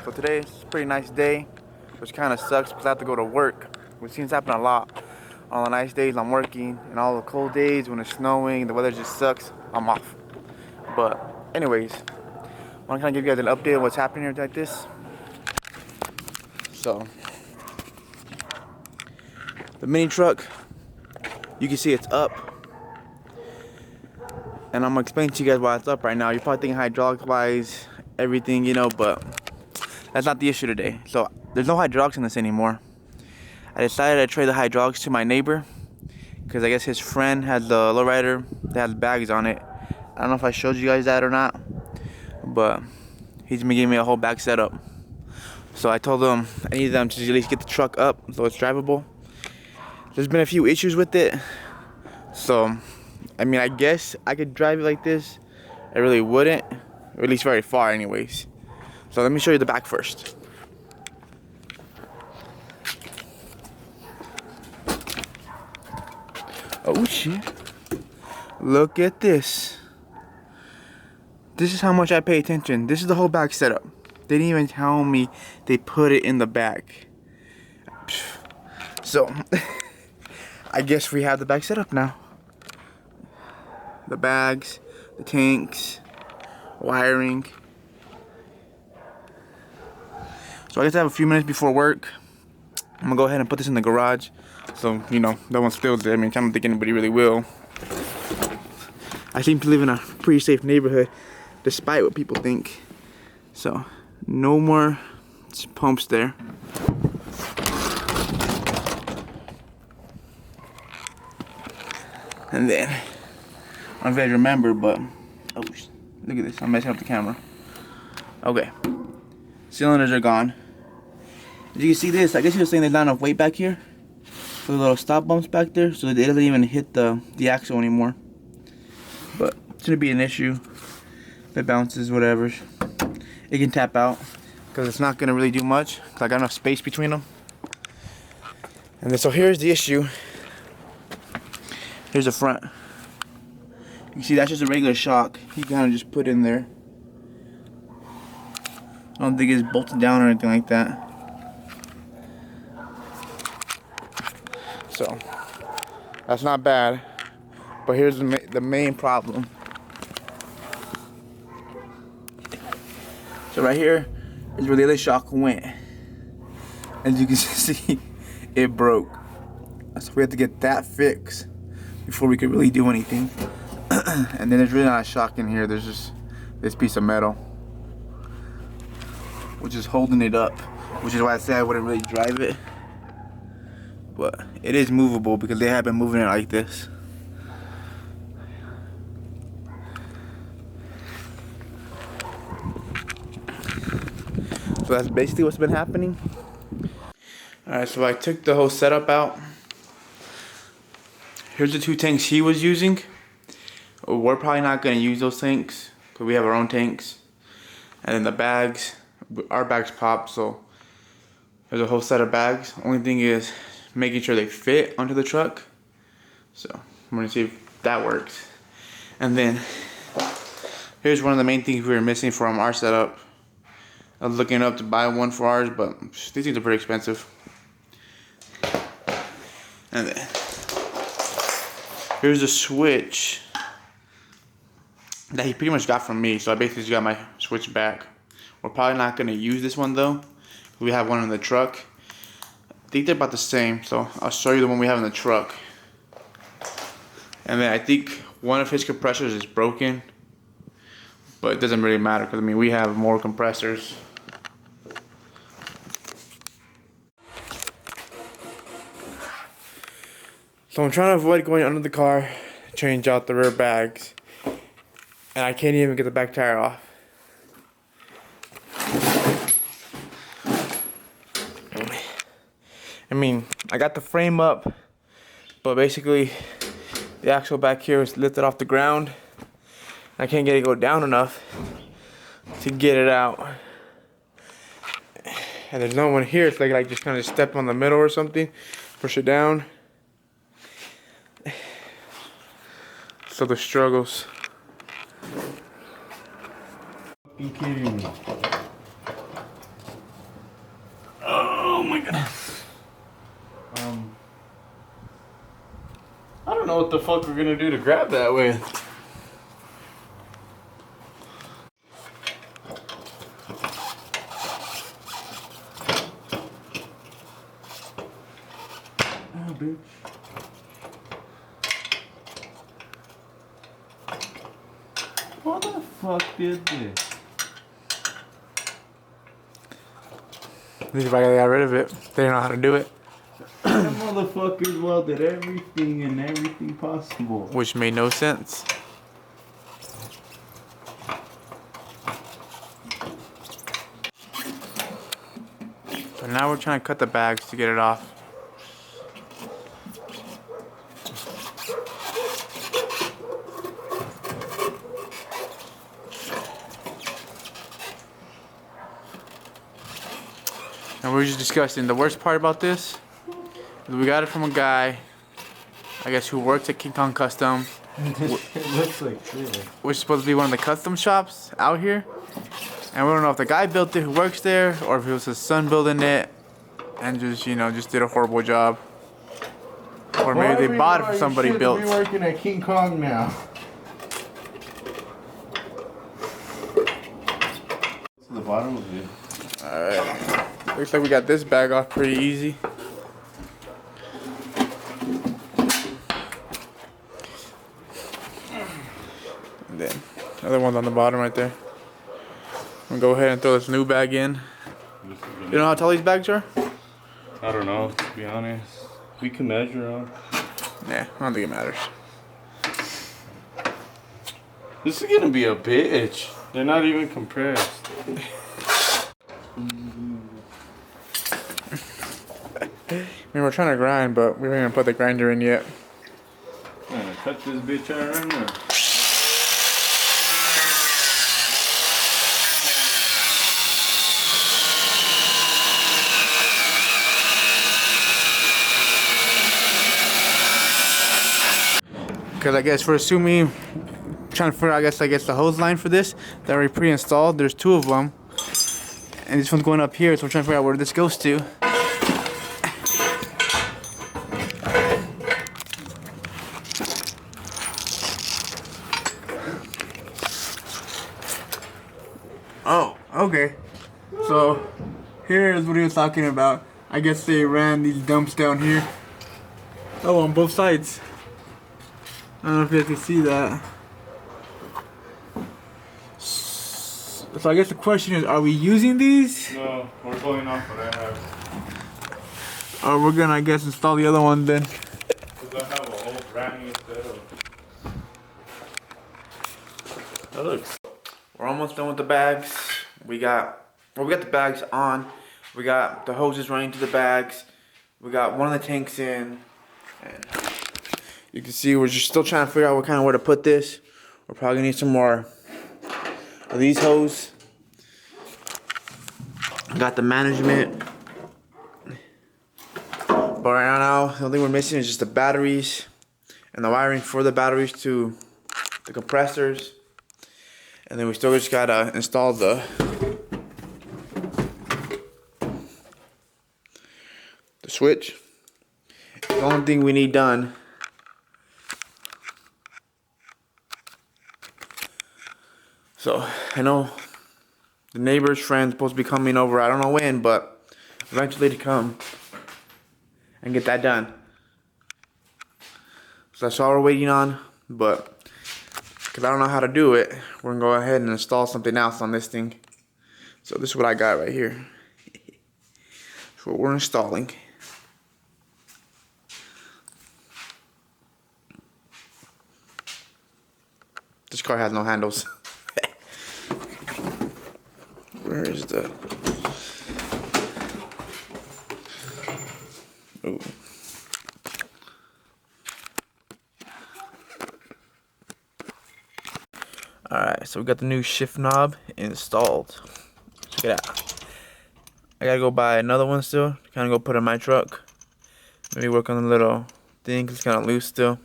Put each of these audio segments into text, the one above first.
So today is a pretty nice day, which kind of sucks because I have to go to work, which seems to happen a lot. On the nice days I'm working, and all the cold days when it's snowing, the weather just sucks, I'm off. But anyways, I want to kind of give you guys an update on what's happening here like this. So the mini truck, you can see it's up, and I'm gonna explain to you guys why it's up right now. You're probably thinking hydraulic wise, everything, you know, but that's not the issue today. So there's no hydraulics in this anymore. I decided to trade the hydraulics to my neighbor because I guess his friend has the lowrider that has bags on it. I don't know if I showed you guys that or not, but he's been giving me a whole bag setup. So I told him I need them to at least get the truck up so it's drivable. There's been a few issues with it, so I mean, I guess I could drive it like this. I really wouldn't, or at least very far anyways. So let me show you the back first. Oh shit. Look at this. This is how much I pay attention. This is the whole back setup. They didn't even tell me they put it in the back. So, I guess we have the back setup now. The bags, the tanks, wiring. So I guess I have a few minutes before work. I'm gonna go ahead and put this in the garage, so you know no one steals it. I mean, I don't think anybody really will. I seem to live in a pretty safe neighborhood, despite what people think. So no more pumps there. And then I don't know if you guys remember, but oh, look at this! I'm messing up the camera. Okay, cylinders are gone. As you can see this, I guess he was saying there's not enough weight back here for the little stop bumps back there, so it doesn't even hit the axle anymore. But it's gonna be an issue. If it bounces, whatever, it can tap out because it's not gonna really do much because I got enough space between them. And then, so here's the issue. Here's the front. You can see that's just a regular shock. He kind of just put in there. I don't think it's bolted down or anything like that. So that's not bad, but here's the main problem. So right here is where the other shock went. As you can see, it broke. So we have to get that fixed before we could really do anything. And then there's really not a shock in here. There's just this piece of metal, which is holding it up, which is why I said I wouldn't really drive it. But it is movable because they have been moving it like this. So that's basically what's been happening. Alright, so I took the whole setup out. Here's the two tanks he was using. We're probably not going to use those tanks because we have our own tanks. And then the bags, our bags pop, so there's a whole set of bags. Only thing is making sure they fit onto the truck. So I'm gonna see if that works. And then here's one of the main things we were missing from our setup. I was looking up to buy one for ours, but these things are pretty expensive. And then here's a switch that he pretty much got from me. So I basically just got my switch back. We're probably not gonna use this one though. We have one in the truck. I think they're about the same, so I'll show you the one we have in the truck. And then I think one of his compressors is broken, but it doesn't really matter because I mean we have more compressors. So I'm trying to avoid going under the car, change out the rear bags, and I can't even get the back tire off. I mean, I got the frame up, but basically the axle back here is lifted off the ground. I can't get it to go down enough to get it out. And there's no one here. It's like I just kind of step on the middle or something, push it down. So the struggles. You kidding me? my god. I don't know what the fuck we're gonna do to grab that with. Oh, bitch. What the fuck did this? This is why they got rid of it. They didn't know how to do it. Them motherfuckers welded everything and everything possible. Which made no sense. So now we're trying to cut the bags to get it off. And we were just discussing the worst part about this is we got it from a guy, I guess, who works at King Kong Custom. It looks like this. Which is supposed to be one of the custom shops out here. And we don't know if the guy built it who works there or if it was his son building it and just, you know, just did a horrible job. Or maybe they bought it from somebody built. Be working at King Kong now. To the bottom of it. Alright. Looks like we got this bag off pretty easy. And then another one's on the bottom right there. I'm gonna go ahead and throw this new bag in. You know how tall these bags are? I don't know, to be honest. We can measure them. Yeah, I don't think it matters. This is gonna be a bitch. They're not even compressed. I mean, we're trying to grind, but we haven't even put the grinder in yet. I'm gonna cut this bitch out right now. Because I guess we're assuming, trying to figure out, I guess the hose line for this that we pre-installed. There's two of them, and this one's going up here, so we're trying to figure out where this goes to. Oh, okay. So here is what he was talking about. I guess they ran these dumps down here. Oh, on both sides. I don't know if you guys can see that. So I guess the question is, are we using these? No, we're going off what I have. Or we're gonna, I guess, install the other one then. Because I have a whole brand new setup. That looks... We're almost done with the bags. We got the bags on. We got the hoses running to the bags. We got one of the tanks in. And you can see we're just still trying to figure out what kind of where to put this. We're probably gonna need some more of these hoses. Got the management. But right now, the only thing we're missing is just the batteries and the wiring for the batteries to the compressors. And then we still just gotta install the switch. The only thing we need done. So I know the neighbor's friend's supposed to be coming over. I don't know when, but eventually to come and get that done. So that's all we're waiting on. But because I don't know how to do it, we're gonna go ahead and install something else on this thing. So this is what I got right here. That's what we're installing. This car has no handles. Where is the... Ooh. Alright, so we got the new shift knob installed. Check it out. I gotta go buy another one still. Kinda go put in my truck. Maybe work on the little thing, 'cause it's kinda loose still.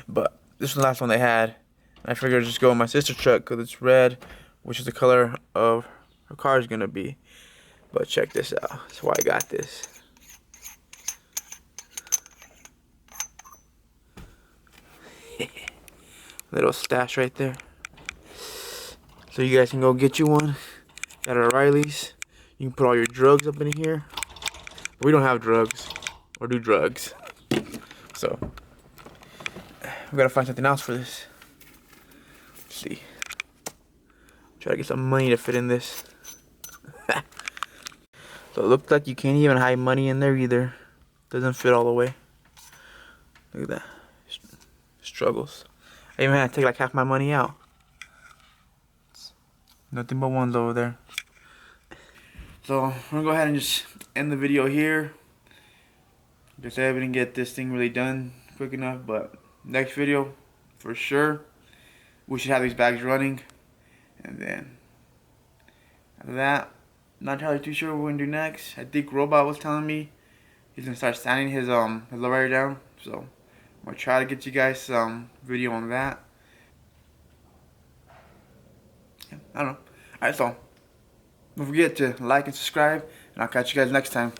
But this is the last one they had. I figured I'd just go in my sister's truck because it's red, which is the color of her car is gonna be. But check this out. That's why I got this. Little stash right there. So you guys can go get you one at O'Reilly's. You can put all your drugs up in here. We don't have drugs or do drugs. So we gotta find something else for this. Let's see. Try to get some money to fit in this. So it looks like you can't even hide money in there either. Doesn't fit all the way. Look at that. Struggles. I even had to take like half my money out. Nothing but ones over there. So I'm gonna go ahead and just end the video here. Because I didn't get this thing really done quick enough, but next video, for sure, we should have these bags running. And then after that, not entirely too sure what we're gonna do next. I think Robot was telling me he's gonna start sanding his lowrider down. So I'm gonna try to get you guys some video on that. Yeah, I don't know. Alright, so don't forget to like and subscribe, and I'll catch you guys next time.